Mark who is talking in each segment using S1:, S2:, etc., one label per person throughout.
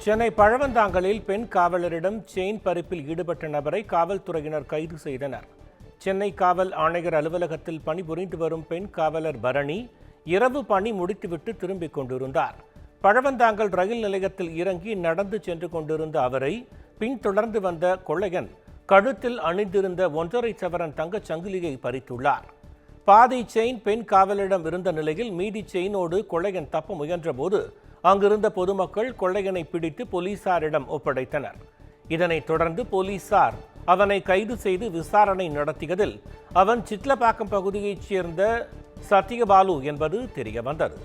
S1: சென்னை பழவந்தாங்கலில் பெண் காவலரிடம் செயின் பறிப்பில் ஈடுபட்ட நபரை காவல்துறையினர் கைது செய்தனர். சென்னை காவல் ஆணையர் அலுவலகத்தில் பணிபுரிந்து வரும் பெண் காவலர் பரணி இரவு பணி முடித்துவிட்டு திரும்பிக் கொண்டிருந்தார். பழவந்தாங்கல் ரயில் நிலையத்தில் இறங்கி நடந்து சென்று கொண்டிருந்த அவரை பின்தொடர்ந்து வந்த கொள்ளையன் கழுத்தில் அணிந்திருந்த 1.5 சவரன் தங்கச் சங்கிலியை பறித்துள்ளார். பாதி செயின் பெண் காவலரிடம் இருந்த நிலையில் மீதி செயினோடு கொள்ளையன் தப்ப முயன்றபோது அங்கிருந்த பொதுமக்கள் கொள்ளையனை பிடித்து போலீசாரிடம் ஒப்படைத்தனர். இதனைத் தொடர்ந்து போலீசார் அவனை கைது செய்து விசாரணை நடத்தியதில் அவன் சிட்லப்பாக்கம் பகுதியைச் சேர்ந்த சத்யபாலு என்பது தெரியவந்தது.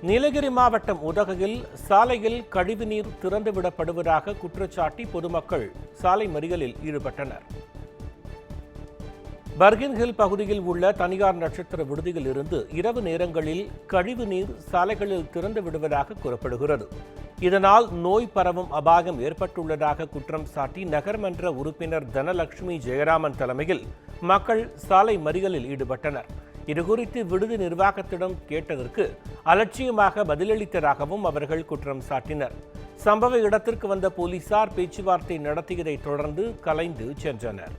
S1: நீலகிரி மாவட்டம் உதகையில் சாலையில் கழிவுநீர் திறந்துவிடப்படுவதாக குற்றச்சாட்டி பொதுமக்கள் சாலை மறியலில் ஈடுபட்டனர். பர்கின் ஹில் பகுதியில் உள்ள தனியார் நட்சத்திர விடுதியில் இருந்து இரவு நேரங்களில் கழிவு நீர் சாலைகளில் திறந்து விடுவதாக கூறப்படுகிறது. இதனால் நோய் பரவும் அபாயம் ஏற்பட்டுள்ளதாக குற்றம் சாட்டி நகர்மன்ற உறுப்பினர் தனலட்சுமி ஜெயராமன் தலைமையில் மக்கள் சாலை மறியலில் ஈடுபட்டனர். இதுகுறித்து விடுதி நிர்வாகத்திடம் கேட்டதற்கு அலட்சியமாக பதிலளித்ததாகவும் அவர்கள் குற்றம் சாட்டினர். சம்பவ இடத்திற்கு வந்த போலீசார் பேச்சுவார்த்தை நடத்தியதை தொடர்ந்து கலைந்து சென்றனர்.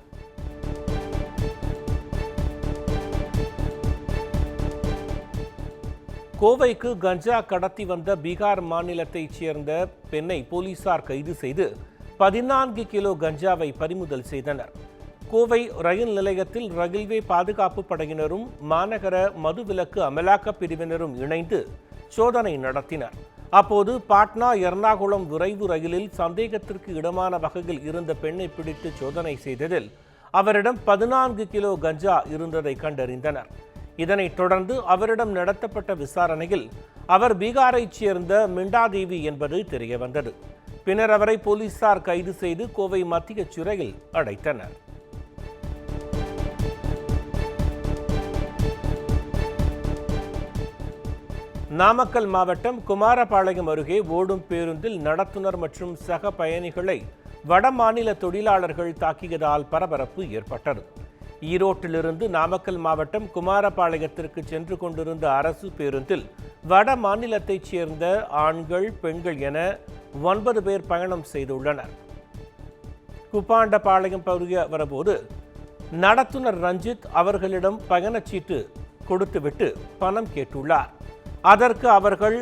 S1: கோவைக்கு கஞ்சா கடத்தி வந்த பீகார் மாநிலத்தைச் சேர்ந்த பெண்ணை போலீசார் கைது செய்து 14 கிலோ கஞ்சாவை பறிமுதல் செய்தனர். கோவை ரயில் நிலையத்தில் ரயில்வே பாதுகாப்பு படையினரும் மாநகர மதுவிலக்கு அமலாக்கப் பிரிவினரும் இணைந்து சோதனை நடத்தினர். அப்போது பாட்னா எர்ணாகுளம் விரைவு ரயிலில் சந்தேகத்திற்கு இடமான வகையில் இருந்த பெண்ணை பிடித்து சோதனை செய்ததில் அவரிடம் 14 கிலோ கஞ்சா இருந்ததை கண்டறிந்தனர். இதனைத் தொடர்ந்து அவரிடம் நடத்தப்பட்ட விசாரணையில் அவர் பீகாரைச் சேர்ந்த மிண்டாதேவி என்பது தெரியவந்தது. பின்னர் அவரை போலீசார் கைது செய்து கோவை மத்திய சிறையில் அடைத்தனர். நாமக்கல் மாவட்டம் குமாரபாளையம் அருகே ஓடும் பேருந்தில் நடத்துனர் மற்றும் சக பயணிகளை வடமாநில தொழிலாளர்கள் தாக்கியதால் பரபரப்பு ஏற்பட்டது. ஈரோட்டிலிருந்து நாமக்கல் மாவட்டம் குமாரபாளையத்திற்கு சென்று கொண்டிருந்த அரசு பேருந்தில் வட மாநிலத்தைச் சேர்ந்த ஆண்கள் பெண்கள் என 9 பேர் பயணம் செய்துள்ளனர். குப்பாண்டபாளையம் பகுதிய வரபோது நடத்துனர் ரஞ்சித் அவர்களிடம் பயணச்சீட்டு கொடுத்துவிட்டு பணம் கேட்டுள்ளார். அதற்கு அவர்கள்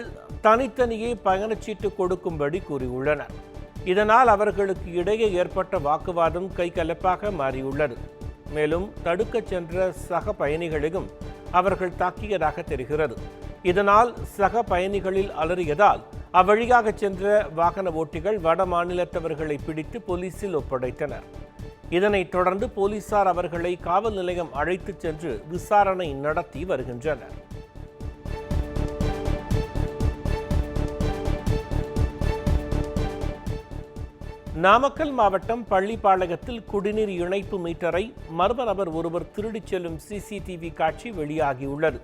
S1: தனித்தனியே பயணச்சீட்டு கொடுக்கும்படி கூறியுள்ளனர். இதனால் அவர்களுக்கு இடையே ஏற்பட்ட வாக்குவாதம் கைகலப்பாக மாறியுள்ளது. மேலும் தடுக்கச் சென்ற சக பயணிகளையும் அவர்கள் தாக்கியதாக தெரிகிறது. இதனால் சக பயணிகளில் அலறியதால் அவ்வழியாக சென்ற வாகன ஓட்டிகள் வட மாநிலத்தவர்களை பிடித்து போலீசில் ஒப்படைத்தனர். இதனைத் தொடர்ந்து போலீசார் அவர்களை காவல் நிலையம் அழைத்துச் சென்று விசாரணை நடத்தி வருகின்றனர். நாமக்கல் மாவட்டம் பள்ளிப்பாளையத்தில் குடிநீர் இணைப்பு மீட்டரை மர்ம நபர் ஒருவர் திருடிச் செல்லும் சிசிடிவி காட்சி வெளியாகியுள்ளது.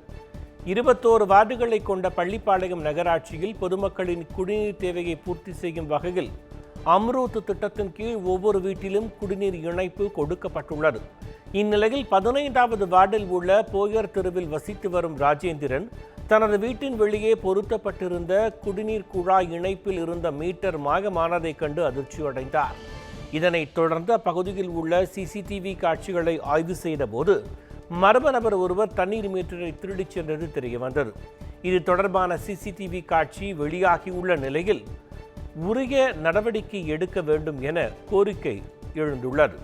S1: 21 வார்டுகளை கொண்ட பள்ளிப்பாளையம் நகராட்சியில் பொதுமக்களின் குடிநீர் தேவையை பூர்த்தி செய்யும் வகையில் அம்ரூத் திட்டத்தின் கீழ் ஒவ்வொரு வீட்டிலும் குடிநீர் இணைப்பு கொடுக்கப்பட்டுள்ளது. இந்நிலையில் 15வது வார்டில் உள்ள போயர் தெருவில் வசித்து வரும் ராஜேந்திரன் தனது வீட்டின் வெளியே பொருத்தப்பட்டிருந்த குடிநீர் குழாய் இணைப்பில் இருந்த மீட்டர் மாயமானதைக் கண்டு அதிர்ச்சியடைந்தார். இதனைத் தொடர்ந்து அப்பகுதியில் உள்ள சிசிடிவி காட்சிகளை ஆய்வு செய்த போது மர்ம நபர் ஒருவர் தண்ணீர் மீட்டரை திருடிச் சென்றது தெரியவந்தது. இது தொடர்பான சிசிடிவி காட்சி வெளியாகியுள்ள நிலையில் உரிய நடவடிக்கை எடுக்க வேண்டும் என கோரிக்கை எழுந்துள்ளது.